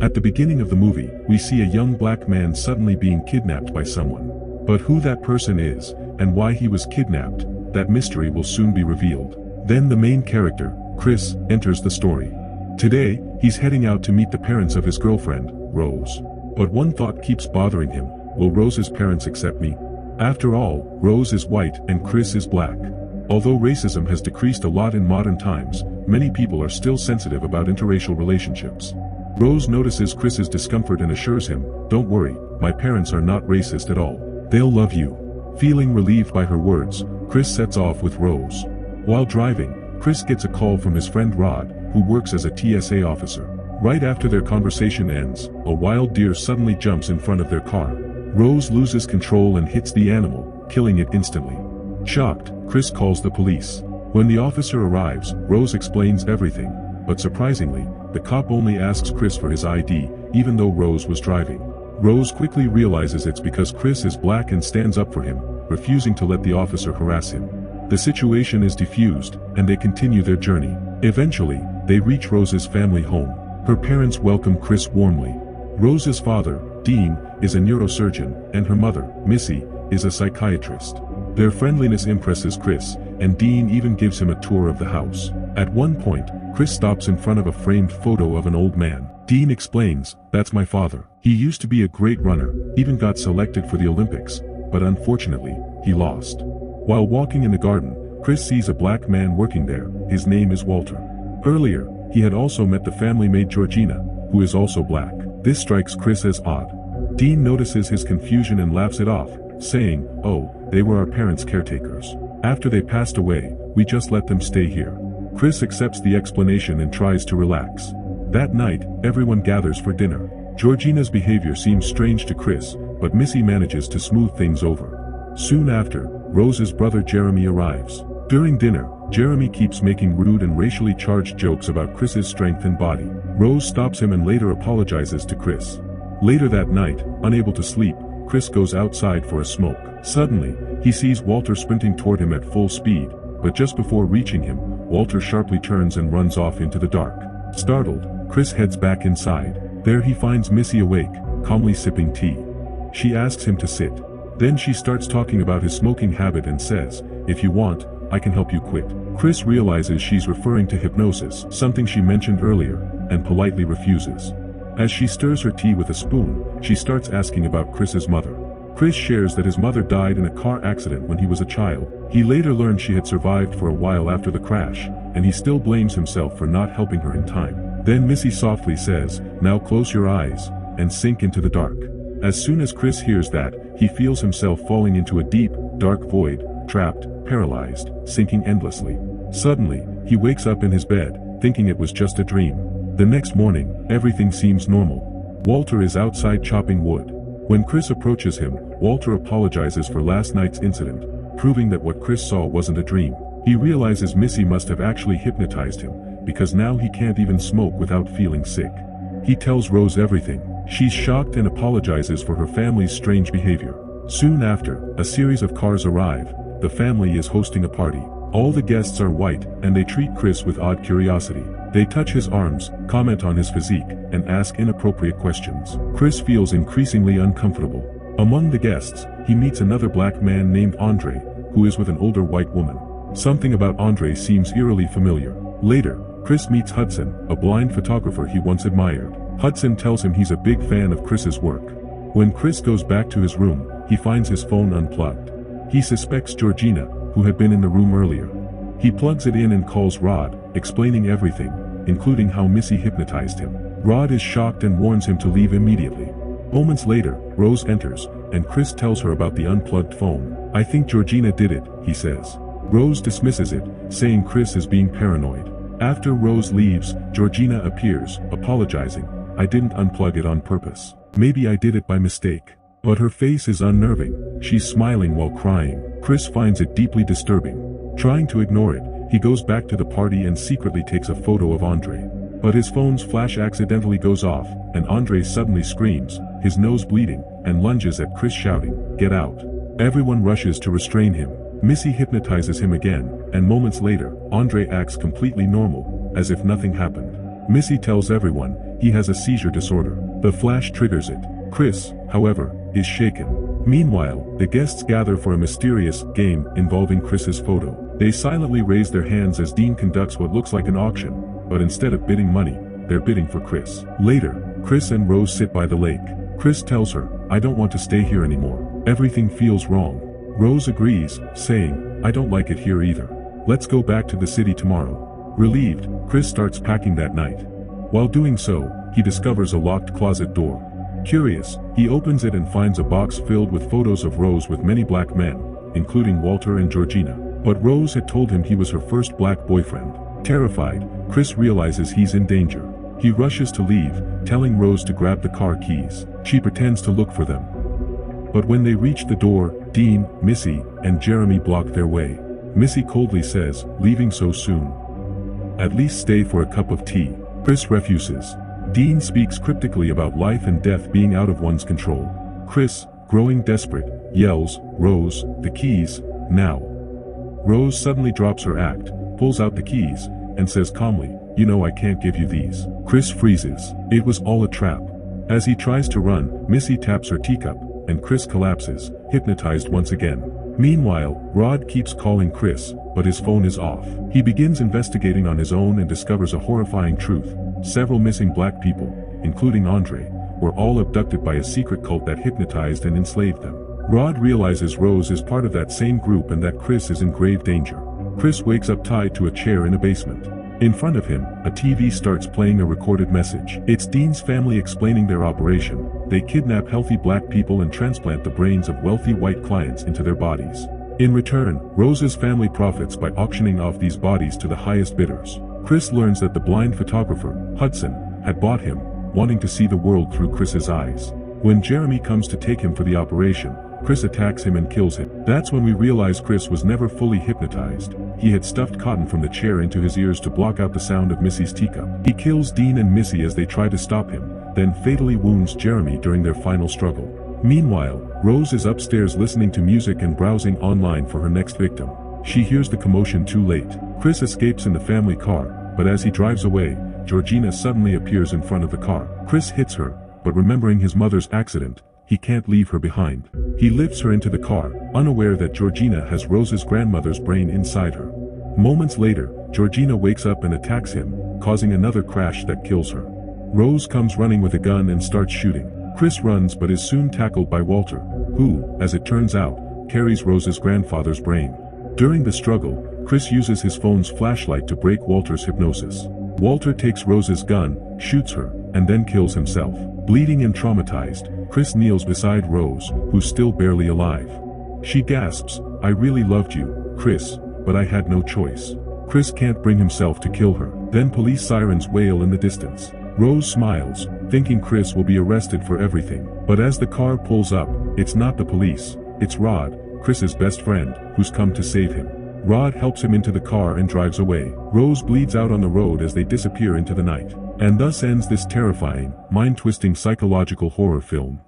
At the beginning of the movie, we see a young black man suddenly being kidnapped by someone. But who that person is, and why he was kidnapped, that mystery will soon be revealed. Then the main character, Chris, enters the story. Today, he's heading out to meet the parents of his girlfriend, Rose. But one thought keeps bothering him: will Rose's parents accept me? After all, Rose is white and Chris is black. Although racism has decreased a lot in modern times, many people are still sensitive about interracial relationships. Rose notices Chris's discomfort and assures him, "Don't worry, my parents are not racist at all. They'll love you." Feeling relieved by her words, Chris sets off with Rose. While driving, Chris gets a call from his friend Rod, who works as a TSA officer. Right after their conversation ends, a wild deer suddenly jumps in front of their car. Rose loses control and hits the animal, killing it instantly. Shocked, Chris calls the police. When the officer arrives, Rose explains everything, but surprisingly, the cop only asks Chris for his ID, even though Rose was driving. Rose quickly realizes it's because Chris is black and stands up for him, refusing to let the officer harass him. The situation is diffused, and they continue their journey. Eventually, they reach Rose's family home. Her parents welcome Chris warmly. Rose's father, Dean, is a neurosurgeon, and her mother, Missy, is a psychiatrist. Their friendliness impresses Chris, and Dean even gives him a tour of the house. At one point, Chris stops in front of a framed photo of an old man. Dean explains, "That's my father. He used to be a great runner, even got selected for the Olympics, but unfortunately, he lost." While walking in the garden, Chris sees a black man working there. His name is Walter. Earlier, he had also met the family maid Georgina, who is also black. This strikes Chris as odd. Dean notices his confusion and laughs it off, saying, "Oh, they were our parents' caretakers. After they passed away, we just let them stay here." Chris accepts the explanation and tries to relax. That night, everyone gathers for dinner. Georgina's behavior seems strange to Chris, but Missy manages to smooth things over. Soon after, Rose's brother Jeremy arrives. During dinner, Jeremy keeps making rude and racially charged jokes about Chris's strength and body. Rose stops him and later apologizes to Chris. Later that night, unable to sleep, Chris goes outside for a smoke. Suddenly, he sees Walter sprinting toward him at full speed, but just before reaching him, Walter sharply turns and runs off into the dark. Startled, Chris heads back inside. There he finds Missy awake, calmly sipping tea. She asks him to sit. Then she starts talking about his smoking habit and says, "If you want, I can help you quit." Chris realizes she's referring to hypnosis, something she mentioned earlier, and politely refuses. As she stirs her tea with a spoon, she starts asking about Chris's mother. Chris shares that his mother died in a car accident when he was a child. He later learned she had survived for a while after the crash, and he still blames himself for not helping her in time. Then Missy softly says, "Now close your eyes, and sink into the dark." As soon as Chris hears that, he feels himself falling into a deep, dark void, trapped, paralyzed, sinking endlessly. Suddenly, he wakes up in his bed, thinking it was just a dream. The next morning, everything seems normal. Walter is outside chopping wood. When Chris approaches him, Walter apologizes for last night's incident, proving that what Chris saw wasn't a dream. He realizes Missy must have actually hypnotized him, because now he can't even smoke without feeling sick. He tells Rose everything. She's shocked and apologizes for her family's strange behavior. Soon after, a series of cars arrive. The family is hosting a party. All the guests are white, and they treat Chris with odd curiosity. They touch his arms, comment on his physique, and ask inappropriate questions. Chris feels increasingly uncomfortable. Among the guests, he meets another black man named Andre, who is with an older white woman. Something about Andre seems eerily familiar. Later, Chris meets Hudson, a blind photographer he once admired. Hudson tells him he's a big fan of Chris's work. When Chris goes back to his room, he finds his phone unplugged. He suspects Georgina, who had been in the room earlier. He plugs it in and calls Rod, explaining everything, including how Missy hypnotized him. Rod is shocked and warns him to leave immediately. Moments later, Rose enters, and Chris tells her about the unplugged phone. "I think Georgina did it," he says. Rose dismisses it, saying Chris is being paranoid. After Rose leaves, Georgina appears, apologizing. "I didn't unplug it on purpose. Maybe I did it by mistake." But her face is unnerving. She's smiling while crying. Chris finds it deeply disturbing. Trying to ignore it, he goes back to the party and secretly takes a photo of Andre. But his phone's flash accidentally goes off, and Andre suddenly screams, his nose bleeding, and lunges at Chris shouting, "Get out." Everyone rushes to restrain him. Missy hypnotizes him again, and moments later, Andre acts completely normal, as if nothing happened. Missy tells everyone, he has a seizure disorder. The flash triggers it. Chris, however, is shaken. Meanwhile, the guests gather for a mysterious game involving Chris's photo. They silently raise their hands as Dean conducts what looks like an auction, but instead of bidding money, they're bidding for Chris. Later, Chris and Rose sit by the lake. Chris tells her, "I don't want to stay here anymore. Everything feels wrong." Rose agrees, saying, "I don't like it here either. Let's go back to the city tomorrow." Relieved, Chris starts packing that night. While doing so, he discovers a locked closet door. Curious, he opens it and finds a box filled with photos of Rose with many black men, including Walter and Georgina. But Rose had told him he was her first black boyfriend. Terrified, Chris realizes he's in danger. He rushes to leave, telling Rose to grab the car keys. She pretends to look for them. But when they reach the door, Dean, Missy, and Jeremy block their way. Missy coldly says, "Leaving so soon? At least stay for a cup of tea." Chris refuses. Dean speaks cryptically about life and death being out of one's control. Chris, growing desperate, yells, "Rose, the keys, now." Rose suddenly drops her act, pulls out the keys, and says calmly, "You know I can't give you these." Chris freezes. It was all a trap. As he tries to run, Missy taps her teacup, and Chris collapses, hypnotized once again. Meanwhile, Rod keeps calling Chris, but his phone is off. He begins investigating on his own and discovers a horrifying truth. Several missing black people, including Andre, were all abducted by a secret cult that hypnotized and enslaved them. Rod realizes Rose is part of that same group and that Chris is in grave danger. Chris wakes up tied to a chair in a basement. In front of him, a TV starts playing a recorded message. It's Dean's family explaining their operation. They kidnap healthy black people and transplant the brains of wealthy white clients into their bodies. In return, Rose's family profits by auctioning off these bodies to the highest bidders. Chris learns that the blind photographer, Hudson, had bought him, wanting to see the world through Chris's eyes. When Jeremy comes to take him for the operation, Chris attacks him and kills him. That's when we realize Chris was never fully hypnotized. He had stuffed cotton from the chair into his ears to block out the sound of Missy's teacup. He kills Dean and Missy as they try to stop him, then fatally wounds Jeremy during their final struggle. Meanwhile, Rose is upstairs listening to music and browsing online for her next victim. She hears the commotion too late. Chris escapes in the family car, but as he drives away, Georgina suddenly appears in front of the car. Chris hits her, but remembering his mother's accident, he can't leave her behind. He lifts her into the car, unaware that Georgina has Rose's grandmother's brain inside her. Moments later, Georgina wakes up and attacks him, causing another crash that kills her. Rose comes running with a gun and starts shooting. Chris runs but is soon tackled by Walter, who, as it turns out, carries Rose's grandfather's brain. During the struggle, Chris uses his phone's flashlight to break Walter's hypnosis. Walter takes Rose's gun, shoots her, and then kills himself. Bleeding and traumatized, Chris kneels beside Rose, who's still barely alive. She gasps, "I really loved you, Chris, but I had no choice." Chris can't bring himself to kill her. Then police sirens wail in the distance. Rose smiles, thinking Chris will be arrested for everything. But as the car pulls up, it's not the police, it's Rod, Chris's best friend, who's come to save him. Rod helps him into the car and drives away. Rose bleeds out on the road as they disappear into the night. And thus ends this terrifying, mind-twisting psychological horror film.